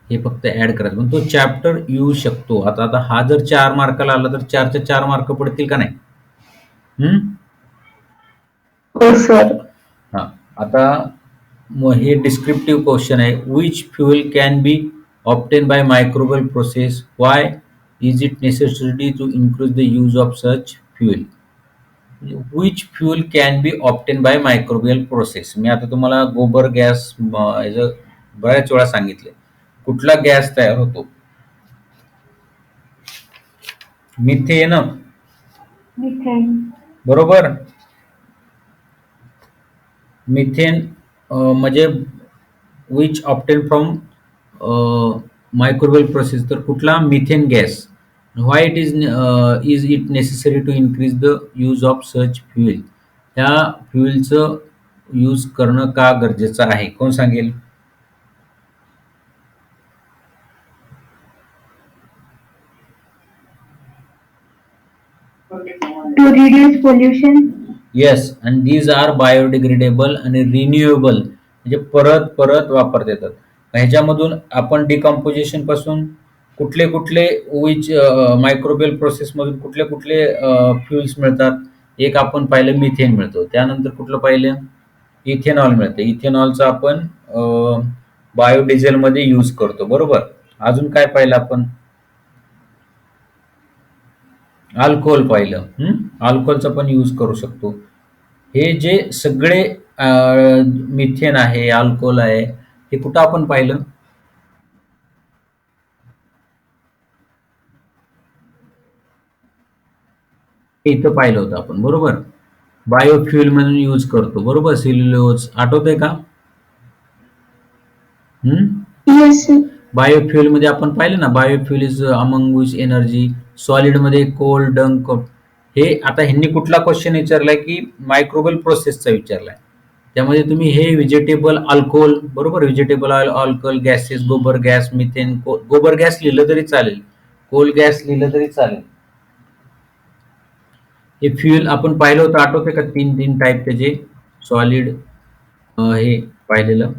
हे फक्त ऍड करायचं. पण तो चॅप्टर येऊ शकतो. आता आता हा जर 4 मार्काला आला तर 4चे 4 मार्क पडतील का नाही? हो सर. हा. आता मग हे डिस्क्रिप्टिव्ह क्वेश्चन आहे. Which fuel can be obtain by microbial process? Why is it necessary to increase the use of such fuel? Which fuel can be obtain by microbial process? मी आता तुम्हाला गोबर गॅस बऱ्याच वेळा सांगितले. कुठला गॅस तयार होतो? मिथेन. मिथेन. बरोबर. मिथेन म्हणजे which obtain from microbial process, तर कुठला? Methane gas. Why is it necessary to increase the use of such fuel? ह्या फ्युएलचं यूज करणं का गरजेचं आहे? कोण सांगेल? To reduce pollution. येस. आणि दीज आर बायोडिग्रेडेबल आणि रिन्युएबल, म्हणजे परत परत वापरता येतात. ह्याच्यामधून आपण डिकम्पोजिशन पासून कुठले कुठले विच मायक्रोबियल प्रोसेसमधून कुठले कुठले फ्युल्स मिळतात? एक आपण पाहिलं मिथेन मिळतो. त्यानंतर कुठलं पाहिलं? इथेनॉल मिळतं. इथेनॉलचं आपण बायोडिझेलमध्ये यूज करतो. बरोबर. अजून काय पाहिलं आपण? अल्कोहोल पाहिलं. अल्कोहोलचा पण यूज करू शकतो. हे जे सगळे मिथेन आहे, अल्कोहोल आहे, हे कुठं आपण पाहिलं? इथं पाहिलं होतं आपण. बरोबर. बायोफ्युल म्हणून यूज करतो. बरोबर. सेल्युलोज आठवतंय का? Yes sir. बायोफ्युल मध्ये आपण पाहिलं ना, biofuel is among which energy solid मध्ये कोल, डंक. हे आता ह्यांनी कुठला क्वेश्चन विचारलाय की मायक्रोबियल प्रोसेसचा विचारलाय. त्यामध्ये तुम्ही हे व्हेजिटेबल अल्कोहोल, बरोबर, व्हेजिटेबल ऑइल, अल्कोहोल गॅसेस, गोबर गॅस, मिथेन, गोबर गॅस लिहिलं तरी चालेल, कोल गॅस लिहिलं तरी चालेल. हे फ्युएल आपण पाहिलं होतं, आठवते का? 3 टाईप त्याचे, सॉलिड, हे पाहिलेलं.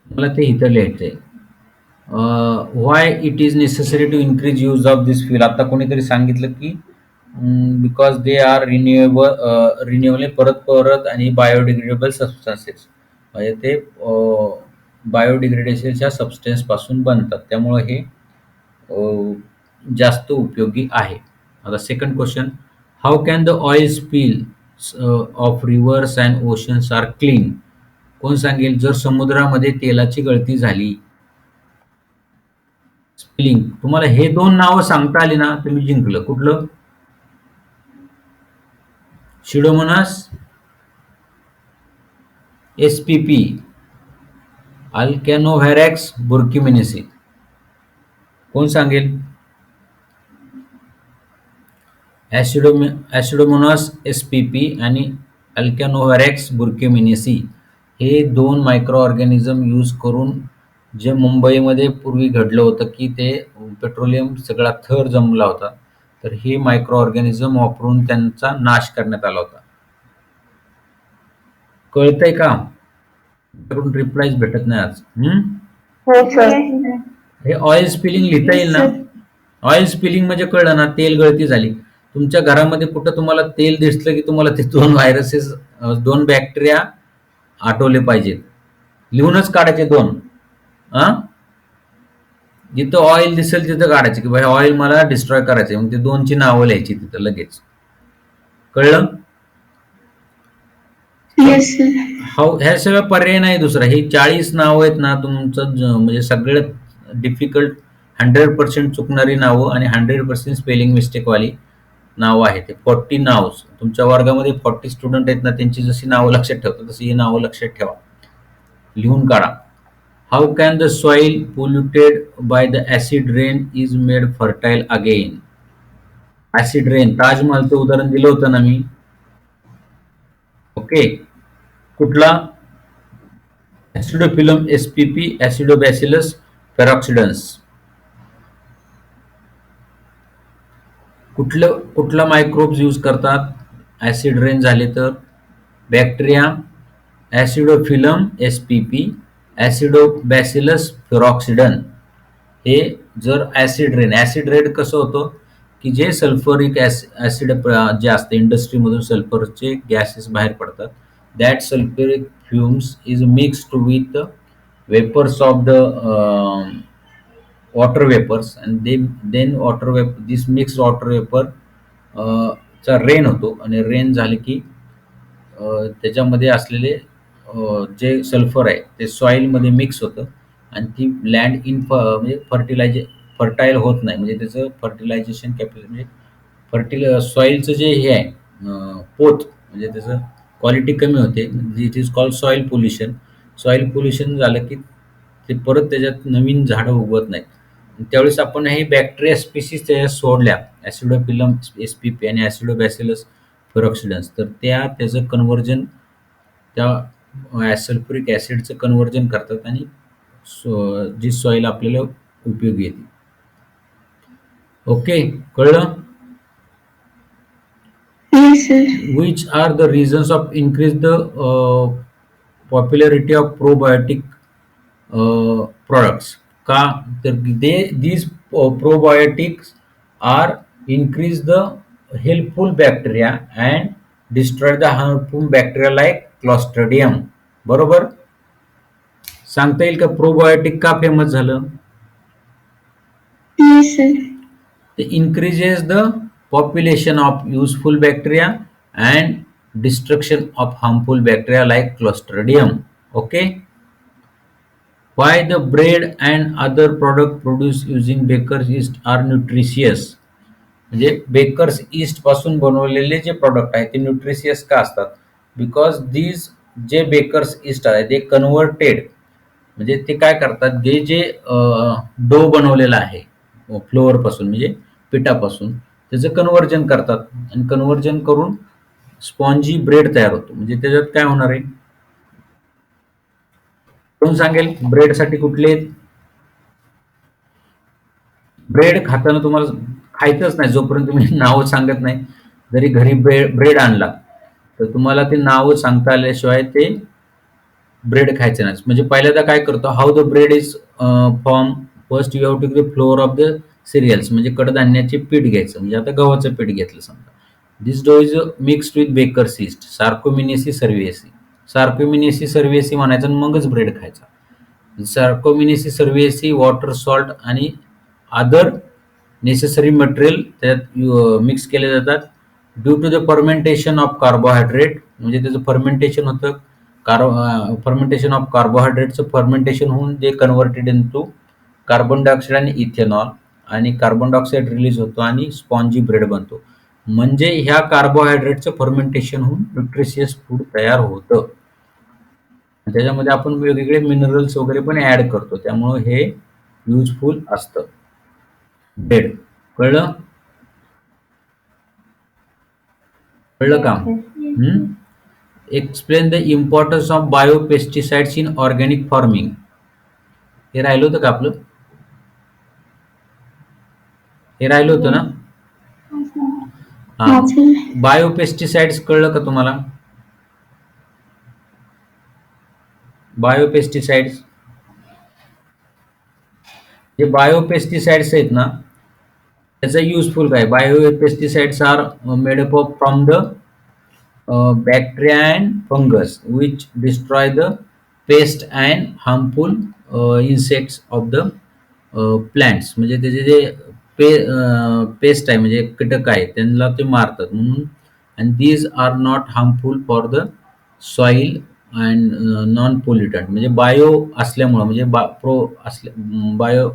मला ते इथं लिहायचंय. Why it is necessary to increase use of this fuel? आता कोणीतरी सांगितलं की बिकॉज दे आर रिन्युएबल, परत परत, आणि बायोडिग्रेडेबल सबस्टन्सेस, म्हणजे ते बायोडिग्रेडेशनच्या सबस्टन्स पासून बनतात, त्यामुळे हे जास्त उपयोगी आहे. आता second question, how can the oil spill of rivers and oceans are clean? कोण सांगेल? जर समुद्रामध्ये तेलाची गळती झाली, स्पिलिंग, तुम्हाला हे 2 नावं सांगता आली ना, तुम्ही जिंकलं. कुठलं? शिडोमोनास, एसपीपी, अल्कॅनोव्हॅरॅक्स बुर्किमिनेसी. कोण सांगेल? ॲसिडोमोनास एसपीपी आणि अल्कॅनोव्हॅरॅक्स बुर्किमिनेसी हे दोन मायक्रो ऑर्गॅनिझम यूज करून जे मुंबईमध्ये पूर्वी घडलं होतं की ते पेट्रोलियम सगळा थर जमला होता, तर हे मायक्रो ऑर्गॅनिझम वापरून त्यांचा नाश करण्यात आला होता. कळतंय का? करून रिप्लायच भेटत नाही आज. हो सर. हे ऑइल स्पिलिंग लिहिता येईल ना? ऑइल स्पिलिंग म्हणजे कळलं ना, तेल गळती झाली. तुमच्या घरामध्ये कुठं तुम्हाला तेल दिसलं की तुम्हाला ते दोन व्हायरसेस, दोन बॅक्टेरिया आठवले पाहिजेत. लिहूनच काढायचे दोन. जिथं ऑइल दिसेल तिथं काढायचे की भाई ऑइल मला डिस्ट्रॉय करायचंय, मग ते दोनची नावं लिहायची तिथं लगेच. कळलं? Yes sir. ह्या सगळं पर्याय नाही दुसरा. ही 40 नावं आहेत ना, तुमचं म्हणजे सगळ्यात डिफिकल्ट 100% चुकणारी नावं आणि 100% स्पेलिंग मिस्टेकवाली नावं आहेत. ते 40 नाव्स. तुमच्या वर्गामध्ये 40 स्टुडंट आहेत ना, त्यांची जशी नावं लक्षात ठेवतात तशी ही नावं लक्षात ठेवा. लिहून काढा. How can the soil polluted by the acid rain is made fertile again? Acid rain, ताजमहलचं उदाहरण दिलं होतं ना मी. ओके. कुठला? Acidophilum SPP, acidobacillus peroxidans. कुठला मायक्रोब्स यूज करतात ऍसिड रेन झाले तर? Bacteria, acidophilum SPP, acidobacillus ferrooxidans. हे जर ऍसिड रेन कसं होतं की जे सल्फ्युरिक ऍसिड जे असते इंडस्ट्रीमधून सल्फरचे गॅसेस बाहेर पडतात, that sulphuric fumes is mixed with vapours of the water vapours and then water vapour, this mix water vapour चा रेन होतो आणि रेन झाले की त्याच्यामध्ये असलेले जे सल्फर आहे ते सॉईलमध्ये मिक्स होतं आणि ती लँड म्हणजे फर्टाईल होत नाही, म्हणजे त्याचं फर्टिलायझेशन कॅपॅसिटी म्हणजे सॉईलचं जे हे आहे पोत, म्हणजे त्याचं क्वालिटी कमी होते. It is called soil pollution. Soil pollution झालं की ते परत त्याच्यात नवीन झाडं उगवत नाहीत. त्यावेळेस आपण हे बॅक्टेरिया स्पीसीज त्याच्यात सोडल्या, ऍसिडोफिलम एसपीपी आणि ऍसिडोबॅसिलस फेरॉक्सिडन्स, तर त्याचं कन्व्हर्जन त्या सल्फ्युरिक ऍसिडचं कन्व्हर्जन करतात आणि जी सॉईल आपल्याला उपयोगी येते. ओके, कळलं? Yes sir. Which are the reasons of increase the popularity of probiotic products? का तर these probiotics are increase the helpful bacteria and destroy the harmful bacteria like Clostridium. बरोबर? सांगता येईल का प्रोबायोटिक का फेमस झालं? Yes sir. They increases the population of useful bacteria and destruction of harmful bacteria like Clostridium. Okay. Why the bread and other product produced using baker's yeast are nutritious? म्हणजे bakers east पासून बनवलेले जे product आहेत ते nutritious का असतात? Because these जे bakers east आहे ते कन्व्हर्टेड, म्हणजे ते काय करतात, जे डो बनवलेला आहे फ्लोअर पासून म्हणजे पिठापासून, त्याचं कन्व्हर्जन करतात आणि कन्व्हर्जन करून स्पॉन्जी ब्रेड तयार होतो. म्हणजे त्याच्यात काय होणार आहे? कोण सांगेल ब्रेडसाठी कुठले? ब्रेड खाताना तुम्हाला खायचंच नाही जोपर्यंत तुम्ही नावं सांगत नाही. जरी घरी ब्रेड आणला तर तुम्हाला ते नावं सांगता आल्याशिवाय ते ब्रेड खायचं नाही. म्हणजे पहिल्यांदा काय करतो, how the bread is form. First you have to the flour of the cereals, म्हणजे कडधान्याचे पीठ घ्यायचं. म्हणजे आता गव्हाचं पीठ घेतलं समजा. This dough is mixed with baker's yeast, saccharomyces cerevisiae. Saccharomyces cerevisiae म्हणायचं आणि मगच ब्रेड खायचा. सार्कोमिनेसी सर्व्हिएसी, वॉटर, सॉल्ट आणि अदर नेसेसरी मटेरियल त्यात मिक्स केले जातात. Due to the fermentation of carbohydrate, म्हणजे त्याचं फर्मेंटेशन होतं. फर्मेंटेशन ऑफ कार्बोहायड्रेटचं फर्मेंटेशन होऊन जे कन्व्हर्टेड इनटू कार्बन डायऑक्साईड आणि इथेनॉल, आणि कार्बन डायऑक्साईड रिलीज होतो आणि स्पॉन्जी ब्रेड बनतो. म्हणजे ह्या कार्बोहायड्रेटचं फर्मेंटेशन होऊन न्यूट्रिशियस फूड तयार होतं. त्याच्यामध्ये आपण वेगवेगळे मिनरल्स वगैरे पण ऍड करतो, त्यामुळे हे युजफुल असतं. बेड. कळलं? कळलं का? Yes, sir. Explain the importance of biopesticides in organic farming. हे राहिलं होतं का आपलं? हे राहिलं होतं ना? हा. हा सर. बायोपेस्टिसाइड्स कळलं का तुम्हाला? बायोपेस्टिसाइड्स, जे बायोपेस्टिसाइड्स आहेत ना, त्याचा युजफुल काय? Biopesticides are made up of from the bacteria and fungus which destroy the pest and harmful insects of the plants. म्हणजे त्याचे जे पेस्ट आहे म्हणजे कीटक आहे त्यांना ते मारतात म्हणून. And these are not harmful for the soil and non pollutant. म्हणजे बायो असल्यामुळं म्हणजे बायो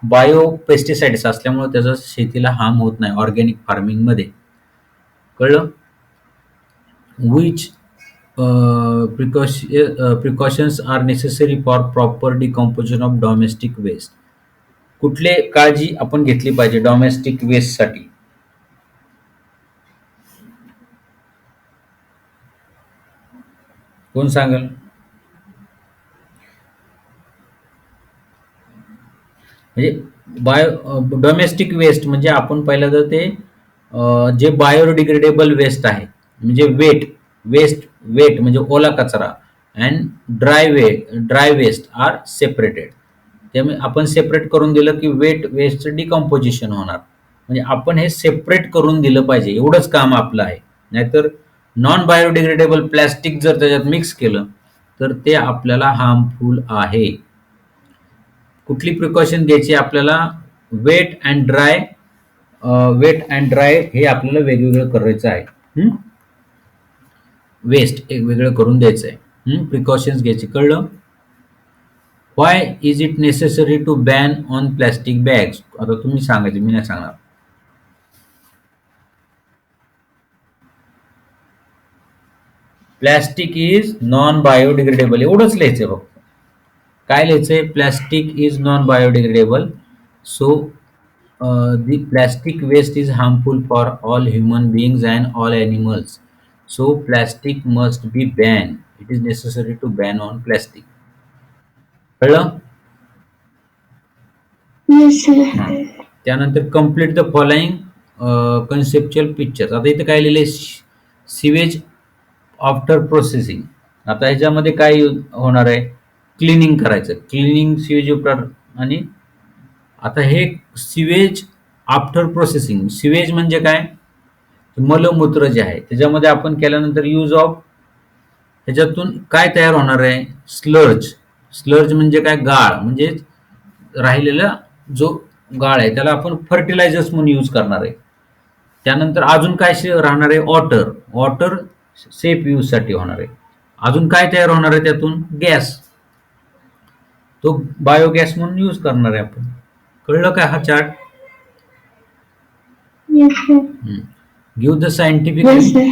बायो पेस्टिसाइड्स असल्यामुळे त्याचा शेतीला हार्म होत नाही ऑर्गॅनिक फार्मिंगमध्ये. कळलं? which precautions are necessary for proper decomposition of domestic waste. कुठले काळजी आपण घेतली पाहिजे डोमेस्टिक वेस्ट साठी? कोण सांगेल? म्हणजे डोमेस्टिक वेस्ट म्हणजे आपण पहिलं तर ते जे बायोडिग्रेडेबल वेस्ट आहे म्हणजे वेट म्हणजे ओला कचरा and dry waste are separated. त्यामुळे आपण सेपरेट करून दिलं की वेट वेस्ट डिकम्पोजिशन होणार. म्हणजे आपण हे सेपरेट करून दिलं पाहिजे, एवढंच काम आपलं आहे. नाहीतर नॉन बायोडिग्रेडेबल प्लॅस्टिक जर त्याच्यात मिक्स केलं तर ते आपल्याला हार्मफुल आहे. कुठली प्रिकॉशन घ्यायची आपल्याला? वेट अँड ड्राय हे आपल्याला वेगवेगळं करायचं आहे. वेस्ट एक वेगळं करून द्यायचं आहे. प्रिकॉशन्स घ्यायची. कळलं? Why is it necessary to ban on plastic bags? आता तुम्ही सांगायचे, मी नाही सांगणार. प्लॅस्टिक इज नॉन बायोडिग्रेडेबल एवढंच लिहायचंय फक्त. काय लिहायचंय? Plastic is non biodegradable, so the plastic waste is harmful for all human beings and all animals, so plastic must be banned. It is necessary to ban on plastic. कळलं? Yes, sir. त्यानंतर complete the following conceptual pictures. आता इथे काय लिहिले? Sewage after processing. आता ह्याच्यामध्ये काय होणार आहे? क्लिनिंग करायचं. क्लिनिंग सिवेज आणि आता हे सिवेज आफ्टर प्रोसेसिंग. सिवेज म्हणजे काय? मलमूत्र जे आहे त्याच्यामध्ये आपण केल्यानंतर यूज ऑफ ह्याच्यातून काय तयार होणार आहे? स्लर्ज म्हणजे काय? गाळ. म्हणजे राहिलेला जो गाळ आहे त्याला आपण फर्टिलायझर्स म्हणून यूज करणार आहे. त्यानंतर अजून काय राहणार आहे? वॉटर सेफ यूज साठी होणार आहे. अजून काय तयार होणार आहे त्यातून? गॅस. तो बायोगॅस म्हणून यूज करणार आहे आपण. कळलं काय हा chart? Yes, sir. Give the scientific Yes, sir.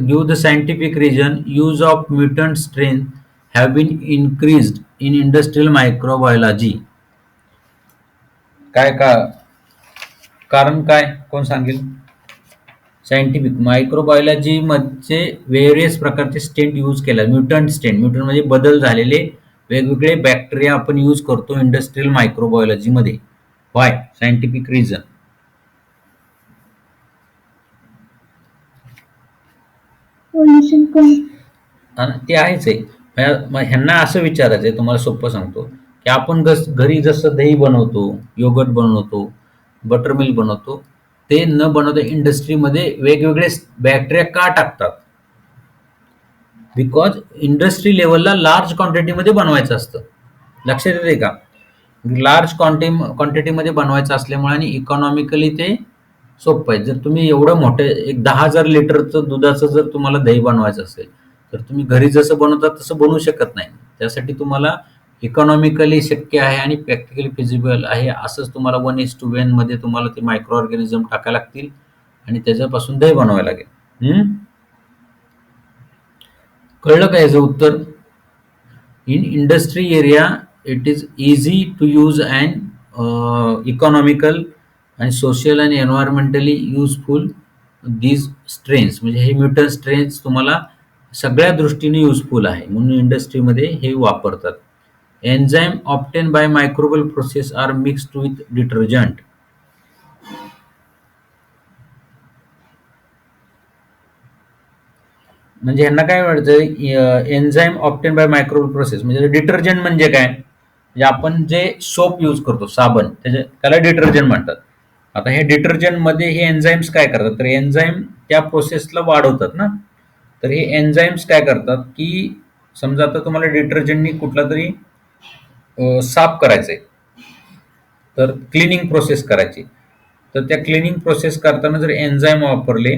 Give the scientific reason use of mutant strain have been increased in industrial microbiology. काय का कारण काय? कोण सांगेल? सायंटिफिक मायक्रोबायोलॉजी मध्ये वेरियस प्रकारचे स्टेंट यूज केला. म्युटंट म्हणजे बदल झालेले वेगवेगळे बॅक्टेरिया आपण यूज करतो इंडस्ट्रियल मायक्रोबायोलॉजी मध्ये. व्हाय? Scientific reason. Pollution ते आहेच आहे. ह्यांना असं विचारायचं आहे, तुम्हाला सोपं सांगतो की आपण घरी जसं दही बनवतो, योगर्ट बनवतो, बटर मिल्क बनवतो, ते न बनवता इंडस्ट्रीमध्ये वेगवेगळे बॅक्टेरिया का टाकतात? बिकॉज इंडस्ट्री लेवलला लार्ज क्वांटिटीमध्ये बनवायचं असतं. लक्षात येते का? लार्ज क्वांटिटीमध्ये बनवायचं असल्यामुळे आणि इकॉनॉमिकली ते सोपं आहे. जर तुम्ही एवढं मोठं एक 10,000 लिटरचं दुधाचं जर तुम्हाला दही बनवायचं असेल तर तुम्ही घरी जसं बनवता तसं बनवू शकत नाही. त्यासाठी तुम्हाला इकॉनॉमिकली शक्य आहे आणि प्रॅक्टिकली फिजिबल आहे असंच तुम्हाला 1:1 मध्ये तुम्हाला ते मायक्रो ऑर्गॅनिझम टाकायला लागतील आणि त्याच्यापासून दही बनवायला लागेल. कळलं का याचं उत्तर? In industry area, it is easy to use and economical and social and environmentally useful these strains. म्हणजे हे म्युटंट स्ट्रेन्स तुम्हाला सगळ्या दृष्टीने युजफुल आहे म्हणून इंडस्ट्रीमध्ये हे वापरतात. Enzyme obtain by microbial process are mixed with detergent. म्हणजे ह्यांना काय म्हणायचं, enzyme obtain by microbial process म्हणजे डिटर्जंट म्हणजे काय, म्हणजे आपण जे सोप यूज करतो साबण त्याला डिटर्जंट म्हणतात. आता हे डिटर्जंटमध्ये हे एन्झाईम्स काय करतात, तर एन्झाईम त्या प्रोसेसला वाढवतात ना. तर हे एन्झाईम्स काय करतात की समजा आता तुम्हाला डिटर्जंटनी कुठला तरी साफ करायचंय, तर क्लिनिंग प्रोसेस करायची, तर त्या क्लिनिंग प्रोसेस करताना जर एन्झाईम वापरले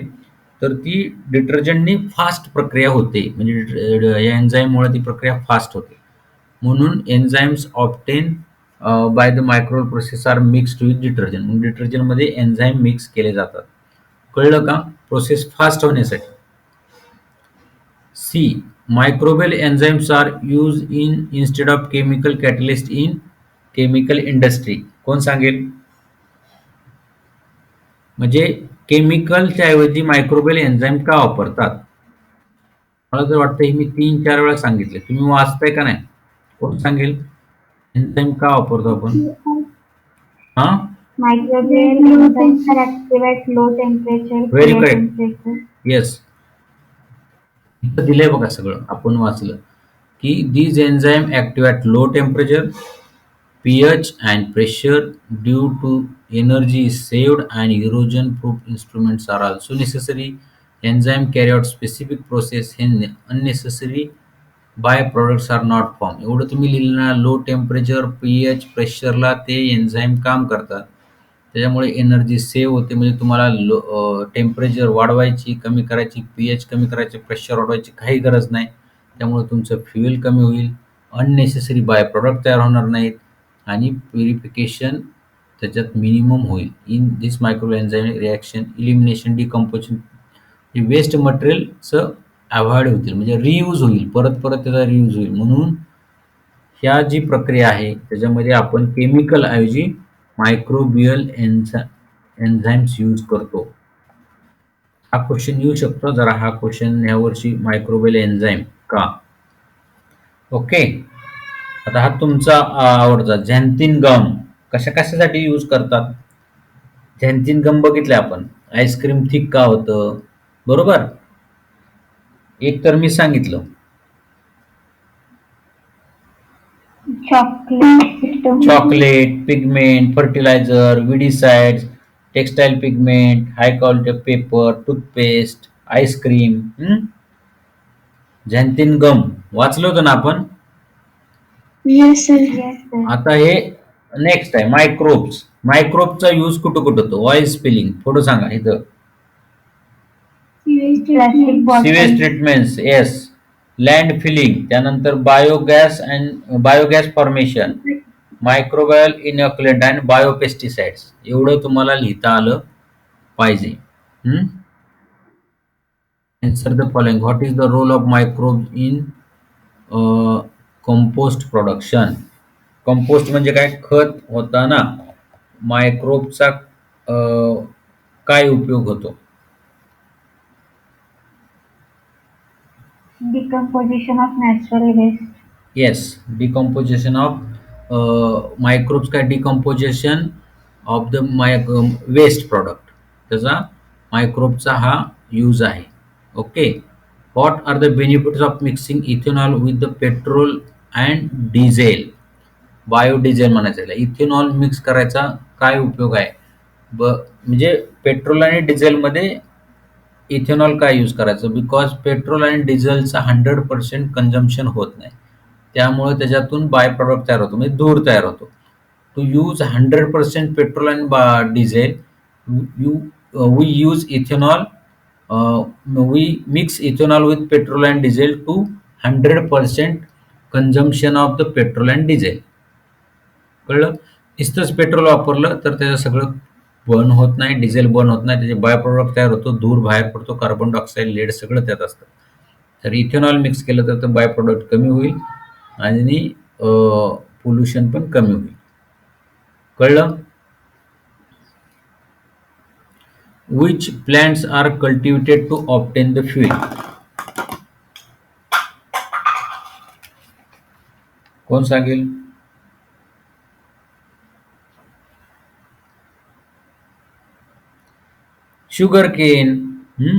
तर ती डिटर्जंटनी फास्ट प्रक्रिया होते, म्हणजे या एन्झाईममुळे ती प्रक्रिया फास्ट होते. म्हणून enzymes obtain by the microwave process are mixed with detergent. मग डिटर्जंटमध्ये एन्झाईम मिक्स केले जातात. कळलं का, प्रोसेस फास्ट होण्यासाठी. C, microbial enzymes are use in instead of chemical catalyst in chemical industry. कोण सांगेल, म्हणजे केमिकलच्या ऐवजी मायक्रोबियल एन्झाईम का वापरतात. मला तर वाटतं हे मी 3-4 वेळा सांगितले, तुम्ही वाचताय का नाही, कोण सांगेल एन्झाईम का वापरतो आपण. हा, Microbial enzymes are active at low temperature. Very Low correct. temperature. Yes, इथं दिलंय बघा सगळं, आपण वाचलं की these enzyme active at low temperature, pH and pressure. Due to energy is saved and erosion proof instruments are also necessary. Enzyme carry out specific process, hence unnecessary by products are not form. एवढं तुम्ही लिहिलं ना, low temperature pH प्रेशरला ते enzyme काम करतात, त्याच्यामुळे energy save होते. म्हणजे तुम्हाला टेम्परेचर वाढवायची, कमी करायची, पीएच कमी करायची, प्रेशर वाढवायची काही गरज नाही. त्यामुळे तुमचं फ्युएल कमी होईल, अननेसेसरी बाय प्रॉडक्ट तयार होणार नाहीत आणि प्युरिफिकेशन त्याच्यात मिनिमम होईल. In this micro enzyme reaction elimination decomposition waste मटेरियलचं अवॉइड होतील, म्हणजे रियूज होईल, परत परत त्याचा रियूज होईल. म्हणून ह्या जी प्रक्रिया आहे त्याच्यामध्ये आपण केमिकल ऐवजी मायक्रोबियल एन्झाईम्स यूज करतो. हा क्वेश्चन येऊ शकतो, जरा हा क्वेश्चन यावर्षी मायक्रोबियल एन्झाईम का. ओके, आता हा तुमचा आवडता झॅन्थिन गम कशा कशासाठी यूज करतात. झॅन्थिन गम बघितले आपण, आईस्क्रीम थिक का होतं, बरोबर. एक तर मी सांगितलं chocolate, pigment, fertilizer, weedicides, textile pigment, high quality paper, toothpaste, ice cream. Xanthan gum वाचलं होतं ना आपण. Yes, sir. Yes, sir. आता हे नेक्स्ट आहे मायक्रोब्स. मायक्रोबचा यूज कुठं कुठं होतो, ऑइल स्पिलिंग थोडं सांगा इथं. Plastic bottles. Sewage treatments, yes. Land filling, त्यानंतर biogas and biogas formation, microbial inoculant and biopesticides. एवढं तुम्हाला लिहिता आलं पाहिजे. Answer the following. What is the role of microbes in compost production. Compost म्हणजे काय, खत होताना मायक्रोबचा काय उपयोग होतो. Decomposition of natural waste. Yes, decomposition of microbes, काय decomposition of the waste product, त्याचा मायक्रोबचा हा यूज आहे. Okay, what are the benefits of mixing ethanol with the petrol and diesel. Biodiesel म्हणायचं याला. इथेनॉल मिक्स करायचा काय उपयोग आहे, म्हणजे पेट्रोल आणि डिझेलमध्ये इथेनॉल काय यूज करायचं, बिकॉज पेट्रोल आणि डिझेलचा 100% कन्झम्पशन होत नाही, त्यामुळे त्याच्यातून बाय प्रॉडक्ट तयार होतो, म्हणजे धूर तयार होतो. To use 100% petrol and diesel, we use ethanol, we mix ethanol with petrol and diesel to 100% consumption of the petrol and diesel. कळलं, नुसतंच पेट्रोल वापरलं तर त्याचं सगळं बर्न होत नाही, डिझेल बर्न होत नाही, त्याचे बाय प्रॉडक्ट तयार होतो, धूर बाहेर पडतो, कार्बन डायऑक्साईड, लेड सगळं त्यात असतं. तर इथेनॉल मिक्स केलं तर बाय प्रॉडक्ट कमी होईल आणि पोल्युशन पण कमी होईल. कळलं? Which plants are cultivated to obtain the fuel? कोण सांगेल? शुगर केन,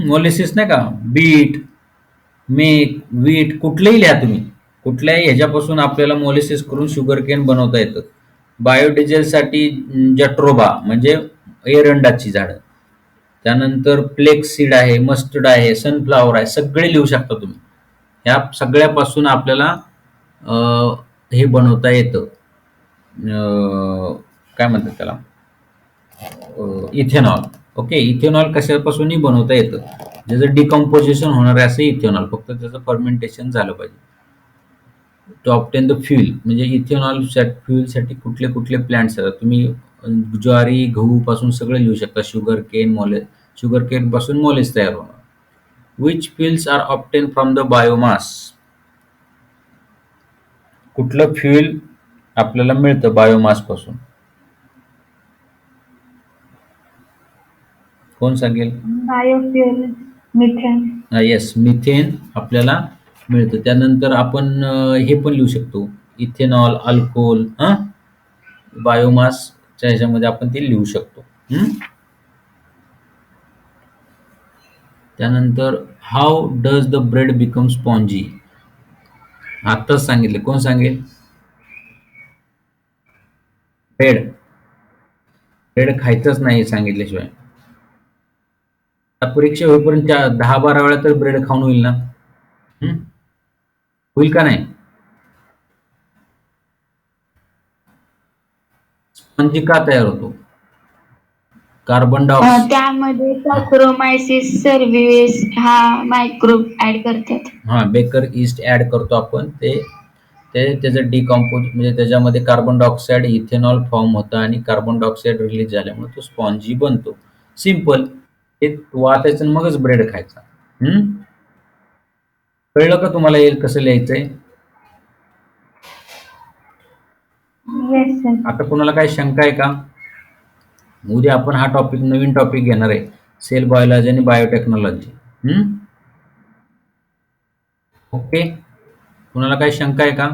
मोलिसिस नाही का, बीट, मेक, वीट, कुठलंही लिहा तुम्ही. कुठल्याही ह्याच्यापासून आपल्याला मोलिसिस करून शुगर केन बनवता येतं. बायोडिझेलसाठी जट्रोबा म्हणजे एरंडाची झाडं. त्यानंतर फ्लेक्स सीड आहे, मस्टर्ड आहे, सनफ्लावर आहे, सगळे लिहू शकता तुम्ही. ह्या सगळ्यापासून आपल्याला हे बनवता येतं. काय म्हणतात त्याला, इथेनॉल. ओके, इथेनॉल कशापासूनही बनवता येतं. ज्याचं डिकम्पोजिशन होणार आहे असं इथेनॉल, फक्त त्याचं फर्मेंटेशन झालं पाहिजे. टू ऑब्टेन द फ्युल म्हणजे इथेनॉल फ्युलसाठी कुठले कुठले प्लांट्स आहेत तुम्ही ज्वारी गहू पासून सगळे लिहू शकता. शुगर केन पासून मोलेस तयार होणार. Which fuels are obtain from the biomass? कुठलं फ्युल आपल्याला मिळतं बायोमास पासून? कोण सांगेल? Biofuel, methane. येस, मिथेन आपल्याला मिळतं. त्यानंतर आपण हे पण लिहू शकतो, इथेनॉल, अल्कोहोल. बायोमासच्या ह्याच्यामध्ये आपण ते लिहू शकतो. त्यानंतर how does the bread become spongy? आत्ताच सांगितले, कोण सांगेल? ब्रेड ब्रेड खायचंच नाही सांगितल्याशिवाय. परीक्षा होईपर्यंत 10-12 वेळा तर ब्रेड खाऊन होईल ना? हं? होईल का नाही? स्पंजी का तयार होतो? Carbon dioxide. त्यामध्ये सॅक्रोमायसिस सर्व्हिस हा मायक्रोब ऍड करतात. बेकर ईस्ट ऍड करतो आपण. ते ते त्याचं डिकम्पोज म्हणजे त्याच्यामध्ये कार्बन डायऑक्साईड, इथेनॉल फॉर्म होतं आणि कार्बन डायऑक्साईड रिलीज झाल्यामुळे तो स्पॉन्जी बनतो. सिंपल. ते वाचायचं आणि मगच ब्रेड खायचा. कळलं का तुम्हाला येईल कसं लिहायचंय? Yes sir. आता कोणाला काही शंका आहे का? उद्या आपण हा टॉपिक, नवीन टॉपिक घेणार आहे, सेल बायोलॉजी आणि बायोटेक्नॉलॉजी. ओके, कुणाला काही शंका आहे का?